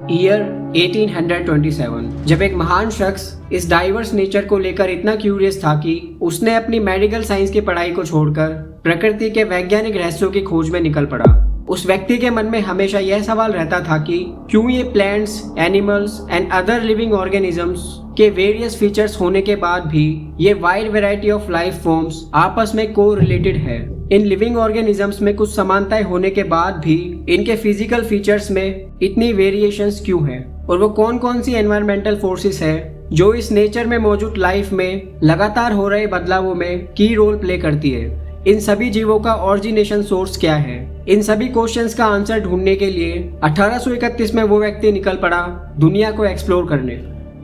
Year 1827 जब एक महान शख्स इस डाइवर्स नेचर को लेकर इतना क्यूरियस था कि उसने अपनी मेडिकल साइंस की पढ़ाई को छोड़कर प्रकृति के वैज्ञानिक रहस्यों की खोज में निकल पड़ा। उस व्यक्ति के मन में हमेशा यह सवाल रहता था कि क्यों ये plants, animals and other living organisms के वेरियस फीचर्स होने के बाद भी ये wide variety of life forms आपस में को रिलेटेड है। इन लिविंग ऑर्गेनिजम्स में कुछ समानताएं होने के बाद भी इनके फिजिकल फीचर्स में इतनी वेरिएशंस क्यों हैं, और वो कौन कौन सी एनवायरमेंटल फोर्सेस है जो इस नेचर में मौजूद लाइफ में लगातार हो रहे बदलावों में की रोल प्ले करती है। इन सभी जीवों का ओरिजिनेशन सोर्स क्या है, इन सभी क्वेश्चंस का आंसर ढूंढने के लिए 1831 में वो व्यक्ति निकल पड़ा दुनिया को एक्सप्लोर करने।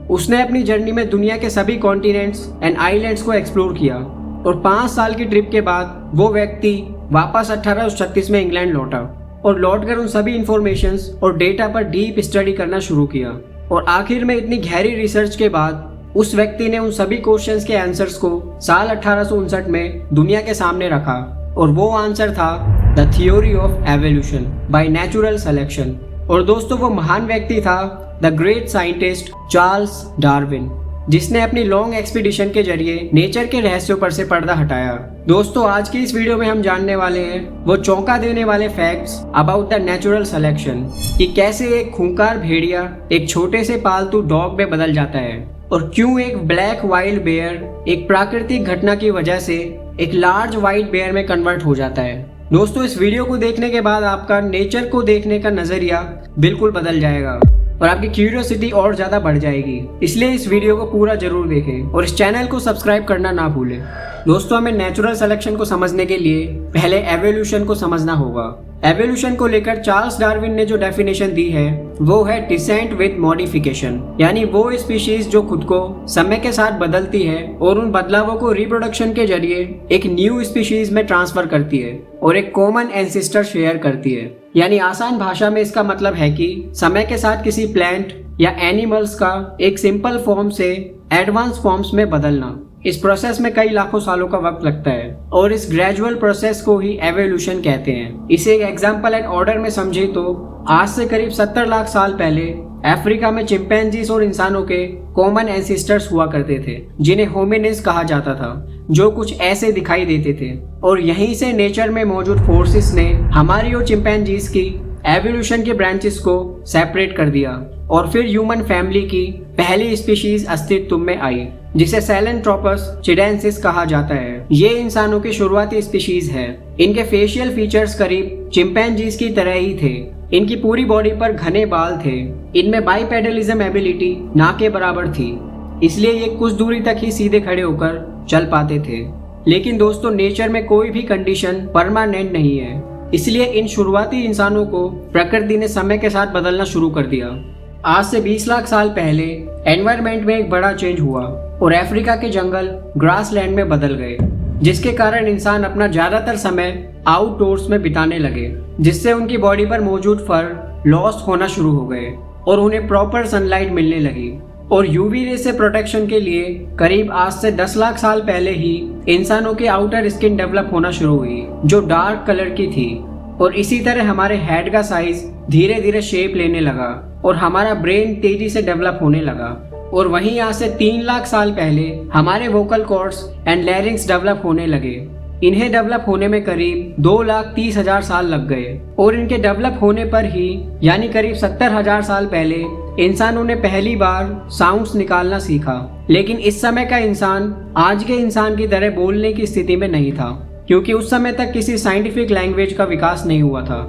उसने अपनी जर्नी में दुनिया के सभी कॉन्टिनेंट्स एंड आइलैंड्स को एक्सप्लोर किया और 5 साल की ट्रिप के बाद वो व्यक्ति वापस 1836 में इंग्लैंड लौटा और लौटकर उन सभी इंफॉर्मेशंस और डेटा पर डीप स्टडी करना शुरू किया। और आखिर में इतनी गहरी रिसर्च के बाद उस व्यक्ति ने उन सभी क्वेश्चंस के आंसर्स को साल 1859 में दुनिया के सामने रखा, और वो आंसर था the theory of evolution by natural selection. और दोस्तों, वो महान व्यक्ति था the great scientist Charles Darwin, जिसने अपनी लॉन्ग एक्सपीडिशन के जरिए नेचर के रहस्यों पर से पर्दा हटाया। दोस्तों, आज की इस वीडियो में हम जानने वाले हैं वो चौंका देने वाले facts about the natural selection, कि कैसे एक खूंखार भेड़िया एक छोटे से पालतू डॉग में बदल जाता है, और क्यों एक ब्लैक वाइल्ड बेयर एक प्राकृतिक घटना की वजह से एक लार्ज वाइट बेयर में कन्वर्ट हो जाता है। दोस्तों, इस वीडियो को देखने के बाद आपका नेचर को देखने का नजरिया बिल्कुल बदल जाएगा और आपकी क्यूरियोसिटी और ज्यादा बढ़ जाएगी। इसलिए इस वीडियो को पूरा जरूर देखें और इस चैनल को सब्सक्राइब करना ना भूलें। दोस्तों, हमें नेचुरल सिलेक्शन को समझने के लिए पहले एवोल्यूशन को समझना होगा। एवोल्यूशन को लेकर चार्ल्स डार्विन ने जो डेफिनेशन दी है वो है डिसेंट विद मॉडिफिकेशन, यानी वो स्पीशीज जो खुद को समय के साथ बदलती है और उन बदलावों को रिप्रोडक्शन के जरिए एक न्यू स्पीशीज में ट्रांसफर करती है और एक कॉमन एंसेस्टर शेयर करती है। यानी आसान भाषा में इसका मतलब है कि समय के साथ किसी प्लांट या एनिमल्स का एक सिंपल फॉर्म से एडवांस फॉर्म्स में बदलना। इस प्रोसेस में कई लाखों सालों का वक्त लगता है और इस ग्रेजुअल प्रोसेस को ही एवोल्यूशन कहते हैं। इसे एक एग्जांपल एंड ऑर्डर में समझे तो आज से करीब 70 लाख साल पहले अफ्रीका में चिंपैंजीज और इंसानों के कॉमन एंसेस्टर्स हुआ करते थे, जिन्हें होमिनिड्स कहा जाता था, जो कुछ ऐसे दिखाई देते थे। और यहीं से नेचर में मौजूद फोर्सेस ने हमारी और चिंपैंजीज की एवोल्यूशन के ब्रांचेस को सेपरेट कर दिया और फिर ह्यूमन फैमिली की पहली स्पीशीज अस्तित्व में आई, जिसे सैलेंट्रोपस चिडेंसिस कहा जाता है। ये इंसानों की शुरुआती स्पीशीज है। इनके फेशियल फीचर्स करीब चिंपैंजीज की तरह ही थे। इनकी पूरी बॉडी पर घने बाल थे। इनमें बाइपेडलिज्म एबिलिटी ना के बराबर थी, इसलिए ये कुछ दूरी तक ही सीधे खड़े होकर चल पाते थे। लेकिन दोस्तों, नेचर में कोई भी कंडीशन परमानेंट नहीं है, इसलिए इन शुरुआती इंसानों को प्रकृति ने समय के साथ बदलना शुरू कर दिया। आज से 20 लाख साल पहले एनवायरनमेंट में एक बड़ा चेंज हुआ और अफ्रीका के जंगल ग्रासलैंड में बदल गए, जिसके कारण इंसान अपना ज्यादातर समय आउटडोर्स में बिताने लगे, जिससे उनकी बॉडी पर मौजूद फर लॉस होना शुरू हो गए और उन्हें प्रॉपर सनलाइट मिलने लगी। और यूवी रे से प्रोटेक्शन के लिए करीब आज से 10 लाख साल पहले ही इंसानों की आउटर स्किन डेवलप होना शुरू हुई, जो डार्क कलर की थी। और इसी तरह हमारे हेड का साइज धीरे धीरे शेप लेने लगा और हमारा ब्रेन तेजी से डेवलप होने लगा। और वहीं आज से 3 लाख साल पहले हमारे vocal cords and larynx develop होने लगे। इन्हें डेवलप होने में करीब 2,30,000 साल लग गए और इनके डेवलप होने पर ही यानी करीब 70,000 साल पहले इंसानों ने पहली बार साउंड्स निकालना सीखा। लेकिन इस समय का इंसान आज के इंसान की तरह बोलने की स्थिति में नहीं था, क्योंकि उस समय तक किसी साइंटिफिक लैंग्वेज का विकास नहीं हुआ था।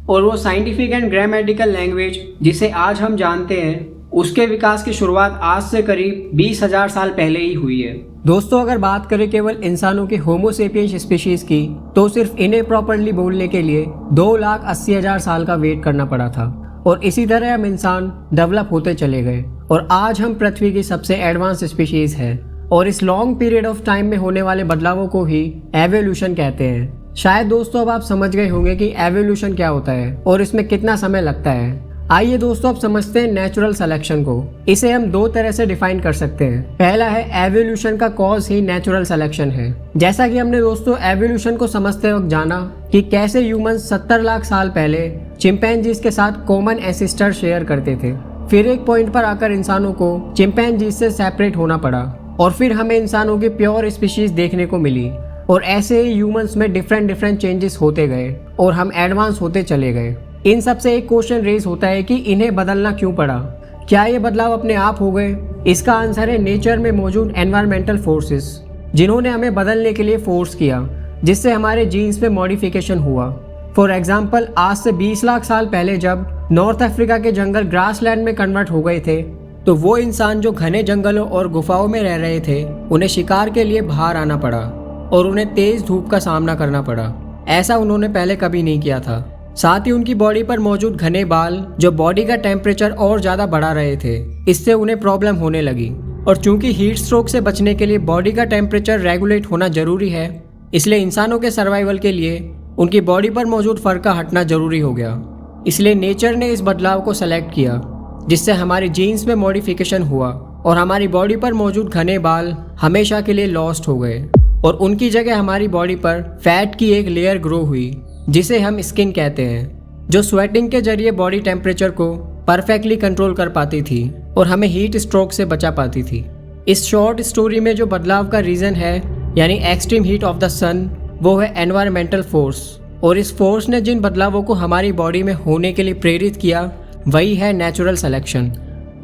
और वो साइंटिफिक एंड ग्रामेटिकल लैंग्वेज जिसे आज हम जानते हैं, उसके विकास की शुरुआत आज से करीब 20,000 साल पहले ही हुई है। दोस्तों, अगर बात करें केवल इंसानों के होमो सेपियंस स्पीशीज की, तो सिर्फ इन्हें प्रॉपर्ली बोलने के लिए 2,80,000 साल का वेट करना पड़ा था। और इसी तरह हम इंसान डेवलप होते चले गए और आज हम पृथ्वी की सबसे एडवांस स्पीशीज है। और इस लॉन्ग पीरियड ऑफ टाइम में होने वाले बदलावों को ही एवोल्यूशन कहते हैं। शायद दोस्तों अब आप समझ गए होंगे कि एवोल्यूशन क्या होता है और इसमें कितना समय लगता है। आइए दोस्तों, अब समझते हैं नेचुरल सिलेक्शन को। इसे हम 2 तरह से डिफाइन कर सकते हैं। पहला है एवोल्यूशन का कॉज ही नेचुरल सिलेक्शन है। जैसा कि हमने दोस्तों एवोल्यूशन को समझते वक्त जाना कि कैसे ह्यूमंस 70 लाख साल पहले चिंपैंजीज के साथ कॉमन एंसेस्टर शेयर करते थे। फिर एक पॉइंट पर आकर इंसानों को चिंपैंजीज से सेपरेट होना पड़ा और फिर हमें इंसानों की प्योर स्पीशीज देखने को मिली और ऐसे ही ह्यूमंस में डिफरेंट चेंजेस होते गए और हम एडवांस होते चले गए। इन सब से एक क्वेश्चन रेज होता है कि इन्हें बदलना क्यों पड़ा? क्या ये बदलाव अपने आप हो गए? इसका आंसर है नेचर में मौजूद एनवायरमेंटल फोर्सेस, जिन्होंने हमें बदलने के लिए फोर्स किया, जिससे हमारे जीन्स में मॉडिफिकेशन हुआ। फॉर एग्जाम्पल, आज से 20 लाख साल पहले जब नॉर्थ अफ्रीका के जंगल ग्रासलैंड में कन्वर्ट हो गए थे, तो वो इंसान जो घने जंगलों और गुफाओं में रह रहे थे, उन्हें शिकार के लिए बाहर आना पड़ा और उन्हें तेज धूप का सामना करना पड़ा। ऐसा उन्होंने पहले कभी नहीं किया था। साथ ही उनकी बॉडी पर मौजूद घने बाल जो बॉडी का टेम्परेचर और ज़्यादा बढ़ा रहे थे, इससे उन्हें प्रॉब्लम होने लगी। और चूंकि हीट स्ट्रोक से बचने के लिए बॉडी का टेम्परेचर रेगुलेट होना जरूरी है, इसलिए इंसानों के सर्वाइवल के लिए उनकी बॉडी पर मौजूद फर का हटना जरूरी हो गया। इसलिए नेचर ने इस बदलाव को सेलेक्ट किया, जिससे हमारी जीन्स में मॉडिफिकेशन हुआ और हमारी बॉडी पर मौजूद घने बाल हमेशा के लिए लॉस्ट हो गए और उनकी जगह हमारी बॉडी पर फैट की एक लेयर ग्रो हुई, जिसे हम स्किन कहते हैं, जो स्वेटिंग के जरिए बॉडी टेम्परेचर को परफेक्टली कंट्रोल कर पाती थी और हमें हीट स्ट्रोक से बचा पाती थी। इस शॉर्ट स्टोरी में जो बदलाव का रीज़न है, यानी एक्सट्रीम हीट ऑफ द सन, वो है एनवायरमेंटल फोर्स। और इस फोर्स ने जिन बदलावों को हमारी बॉडी में होने के लिए प्रेरित किया, वही है नेचुरल सिलेक्शन।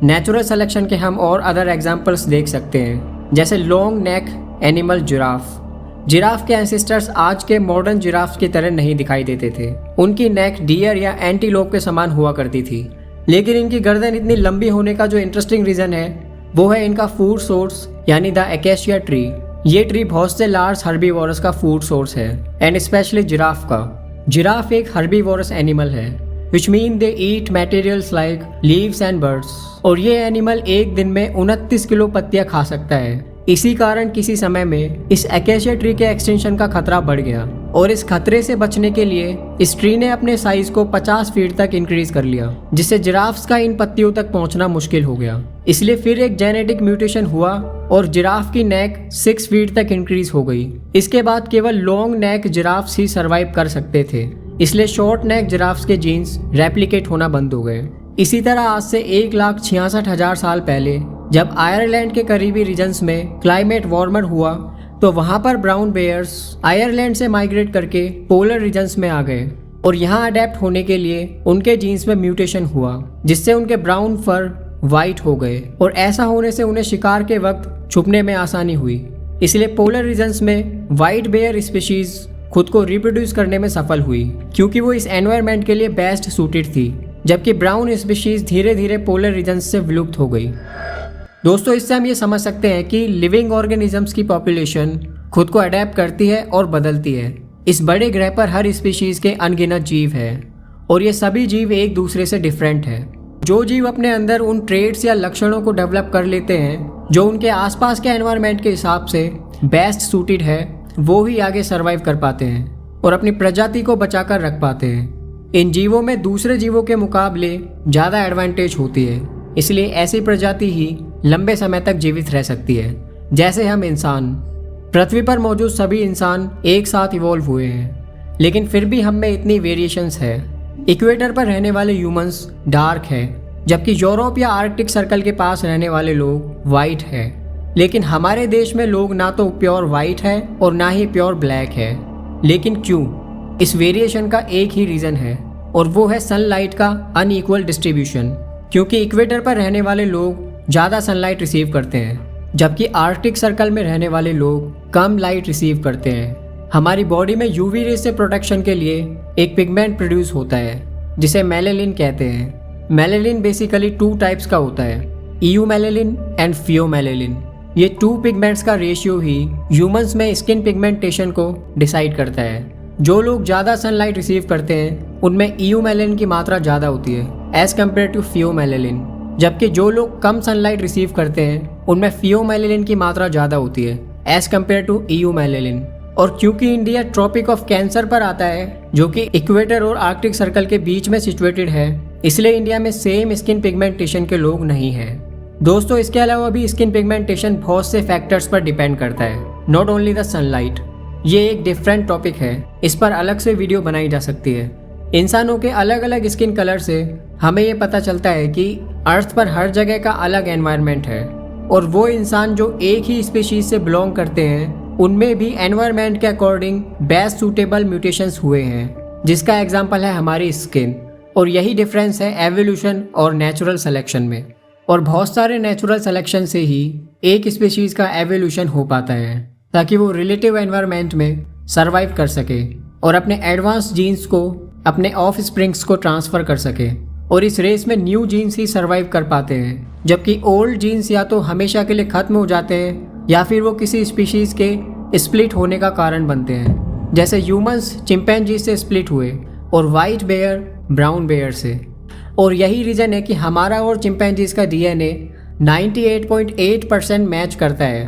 नेचुरल सिलेक्शन के हम और अदर एग्जाम्पल्स देख सकते हैं, जैसे long neck animal giraffe. Giraffe के एंसेस्टर्स आज के मॉडर्न जिराफ की तरह नहीं दिखाई देते थे। उनकी नेक डियर या एंटीलोप के समान हुआ करती थी, लेकिन इनकी गर्दन इतनी लंबी होने का जो इंटरेस्टिंग रीज़न है, वो है इनका फूड सोर्स, यानी द अकेशिया ट्री। ये ट्री बहुत से लार्ज हर्बीवोरस का फूड सोर्स है, एंड स्पेशली जिराफ का। जिराफ एक हर्बीवोरस एनिमल है, which mean they eat materials like leaves and birds. और ये एनिमल एक दिन में 29 किलो पत्तियां खा सकता है। इसी कारण किसी समय में इस अकेशिया ट्री के एक्सटेंशन का खतरा बढ़ गया और इस खतरे से बचने के लिए इस ट्री ने अपने साइज को 50 फीट तक इंक्रीज कर लिया, जिससे जिराफ्स का इन पत्तियों तक पहुंचना मुश्किल हो गया। इसलिए फिर एक जेनेटिक म्यूटेशन हुआ और जिराफ की नेक 6 फीट तक इंक्रीज हो गई। इसके बाद केवल लॉन्ग नेक जिराफ्स ही सर्वाइव कर सकते थे, इसलिए शॉर्ट नेक जिराफ्स के जीन्स रेप्लिकेट होना बंद हो गए। इसी तरह आज से 1,66,000 साल पहले जब आयरलैंड के करीबी रीजन्स में क्लाइमेट वार्मर हुआ, तो वहां पर ब्राउन बेयर्स आयरलैंड से माइग्रेट करके पोलर रीजन्स में आ गए और यहाँ अडेप्ट होने के लिए उनके जीन्स में म्यूटेशन हुआ, जिससे उनके ब्राउन फर वाइट हो गए और ऐसा होने से उन्हें शिकार के वक्त छुपने में आसानी हुई। इसलिए पोलर रीजन्स में वाइट बेयर स्पीशीज खुद को रिप्रोड्यूस करने में सफल हुई, क्योंकि वो इस एनवायरनमेंट के लिए बेस्ट सूटेड थी, जबकि ब्राउन स्पीशीज धीरे धीरे पोलर रीजन्स से विलुप्त हो गई। दोस्तों, इससे हम ये समझ सकते हैं कि लिविंग ऑर्गेनिजम्स की पॉपुलेशन खुद को अडेप्ट करती है और बदलती है। इस बड़े ग्रह पर हर स्पीशीज के अनगिनत जीव हैं और ये सभी जीव एक दूसरे से डिफरेंट है। जो जीव अपने अंदर उन ट्रेड्स या लक्षणों को डेवलप कर लेते हैं जो उनके आसपास के एनवायरनमेंट के हिसाब से बेस्ट सूटेड है, वो ही आगे सर्वाइव कर पाते हैं और अपनी प्रजाति को बचाकर रख पाते हैं। इन जीवों में दूसरे जीवों के मुकाबले ज़्यादा एडवांटेज होती है, इसलिए ऐसी प्रजाति ही लंबे समय तक जीवित रह सकती है। जैसे हम इंसान, पृथ्वी पर मौजूद सभी इंसान एक साथ इवॉल्व हुए हैं, लेकिन फिर भी हम में इतनी वेरिएशंस है। इक्वेटर पर रहने वाले ह्यूमंस डार्क है, जबकि यूरोप या आर्कटिक सर्कल के पास रहने वाले लोग वाइट है। लेकिन हमारे देश में लोग ना तो प्योर वाइट है और ना ही प्योर ब्लैक है। लेकिन क्यों? इस वेरिएशन का एक ही रीज़न है और वो है सनलाइट का अनइक्वल डिस्ट्रीब्यूशन। क्योंकि इक्वेटर पर रहने वाले लोग ज़्यादा सनलाइट रिसीव करते हैं, जबकि आर्कटिक सर्कल में रहने वाले लोग कम लाइट रिसीव करते हैं। हमारी बॉडी में यूवी रे से प्रोटेक्शन के लिए एक पिगमेंट प्रोड्यूस होता है, जिसे मेलेनिन कहते हैं। मेलेनिन बेसिकली 2 टाइप्स का होता है, ईयूमेलेनिन एंड फियोमेलेनिन। ये 2 पिगमेंट्स का रेशियो ही ह्यूमंस में स्किन पिगमेंटेशन को डिसाइड करता है। जो लोग ज़्यादा सनलाइट रिसीव करते हैं, उनमें ईयूमेलेनिन की मात्रा ज़्यादा होती है एज कम्पेयर टू फियोमेलेनिन, जबकि जो लोग कम सनलाइट रिसीव करते हैं, उनमें फियोमेलेनिन की मात्रा ज़्यादा होती है एज कम्पेयर टू ईयूमेलेनिन। और क्योंकि इंडिया ट्रॉपिक ऑफ कैंसर पर आता है, जो कि इक्वेटर और आर्कटिक सर्कल के बीच में सिचुएटेड है, इसलिए इंडिया में सेम स्किन पिगमेंटेशन के लोग नहीं हैं। दोस्तों, इसके अलावा भी स्किन पिगमेंटेशन बहुत से फैक्टर्स पर डिपेंड करता है, नॉट ओनली द सनलाइट। ये एक डिफरेंट टॉपिक है, इस पर अलग से वीडियो बनाई जा सकती है। इंसानों के अलग अलग स्किन कलर से हमें ये पता चलता है कि अर्थ पर हर जगह का अलग एनवायरनमेंट है और वो इंसान जो एक ही स्पीशीज से बिलोंग करते हैं उनमें भी एनवायरनमेंट के अकॉर्डिंग बेस्ट सूटेबल म्यूटेशंस हुए हैं, जिसका एग्जाम्पल है हमारी स्किन। और यही डिफरेंस है एवोल्यूशन और नेचुरल सिलेक्शन में। और बहुत सारे नेचुरल सिलेक्शन से ही एक स्पीशीज का एवोल्यूशन हो पाता है ताकि वो रिलेटिव एनवायरनमेंट में सर्वाइव कर सके और अपने एडवांस जीन्स को अपने ऑफ स्प्रिंग्स को ट्रांसफ़र कर सके। और इस रेस में न्यू जीन्स ही सर्वाइव कर पाते हैं, जबकि ओल्ड जीन्स या तो हमेशा के लिए ख़त्म हो जाते हैं या फिर वो किसी स्पीशीज़ के स्प्लिट होने का कारण बनते हैं, जैसे ह्यूमंस चिंपैंजी से स्प्लिट हुए और वाइट बेयर ब्राउन बेयर से। और यही रीज़न है कि हमारा और चिंपैंजीज का डीएनए 98.8% मैच करता है,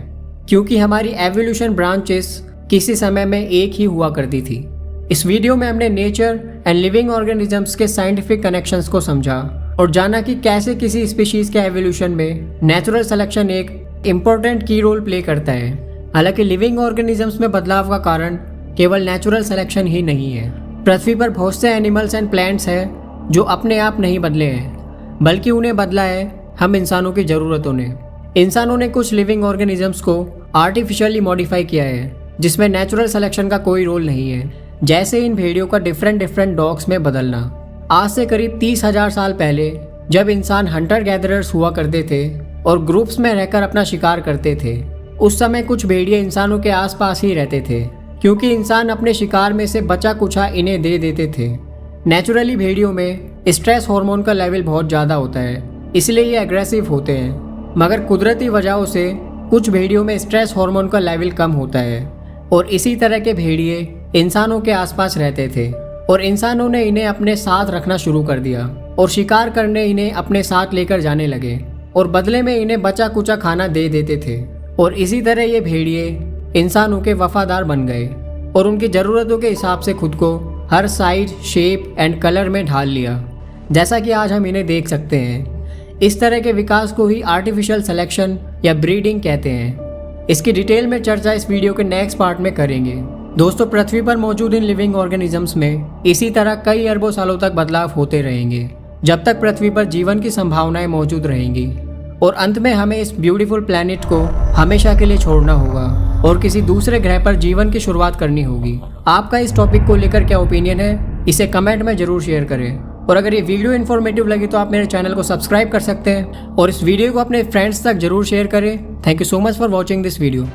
क्योंकि हमारी एवोल्यूशन ब्रांचेस किसी समय में एक ही हुआ करती थी। इस वीडियो में हमने नेचर एंड लिविंग ऑर्गेनिजम्स के साइंटिफिक कनेक्शंस को समझा और जाना कि कैसे किसी स्पीशीज़ के एवोल्यूशन में नेचुरल सिलेक्शन एक इम्पोर्टेंट की रोल प्ले करता है। हालांकि लिविंग ऑर्गेनिजम्स में बदलाव का कारण केवल नेचुरल सिलेक्शन ही नहीं है। पृथ्वी पर बहुत से एनिमल्स एंड प्लांट्स हैं जो अपने आप नहीं बदले हैं, बल्कि उन्हें बदला है हम इंसानों की ज़रूरतों ने। इंसानों ने कुछ लिविंग ऑर्गेनिजम्स को आर्टिफिशियली मॉडिफाई किया है जिसमें नेचुरल सिलेक्शन का कोई रोल नहीं है, जैसे इन भेड़ियों का डिफरेंट डॉग्स में बदलना। आज से करीब 30,000 साल पहले जब इंसान हंटर गैदरर्स हुआ करते थे और ग्रुप्स में रहकर अपना शिकार करते थे, उस समय कुछ भेड़िए इंसानों के आसपास ही रहते थे, क्योंकि इंसान अपने शिकार में से बचा कुचा इन्हें दे देते थे। नेचुरली भेड़ियों में स्ट्रेस हार्मोन का लेवल बहुत ज़्यादा होता है, इसलिए ये एग्रेसिव होते हैं। मगर कुदरती वजहों से कुछ भेड़ियों में स्ट्रेस हार्मोन का लेवल कम होता है और इसी तरह के भेड़िए इंसानों के आसपास रहते थे और इंसानों ने इन्हें अपने साथ रखना शुरू कर दिया और शिकार करने इन्हें अपने साथ लेकर जाने लगे और बदले में इन्हें बचा कुचा खाना दे देते थे। और इसी तरह ये भेड़िए इंसानों के वफादार बन गए और उनकी ज़रूरतों के हिसाब से खुद को हर साइज, शेप एंड कलर में ढाल लिया, जैसा कि आज हम इन्हें देख सकते हैं। इस तरह के विकास को ही आर्टिफिशियल सिलेक्शन या ब्रीडिंग कहते हैं। इसकी डिटेल में चर्चा इस वीडियो के नेक्स्ट पार्ट में करेंगे। दोस्तों, पृथ्वी पर मौजूद इन लिविंग ऑर्गेनिजम्स में इसी तरह कई अरबों सालों तक बदलाव होते रहेंगे, जब तक पृथ्वी पर जीवन की संभावनाएं मौजूद रहेंगी। और अंत में हमें इस ब्यूटीफुल प्लैनेट को हमेशा के लिए छोड़ना होगा और किसी दूसरे ग्रह पर जीवन की शुरुआत करनी होगी। आपका इस टॉपिक को लेकर क्या ओपिनियन है, इसे कमेंट में ज़रूर शेयर करें। और अगर ये वीडियो इन्फॉर्मेटिव लगी तो आप मेरे चैनल को सब्सक्राइब कर सकते हैं और इस वीडियो को अपने फ्रेंड्स तक जरूर शेयर करें। Thank you so much for watching this video.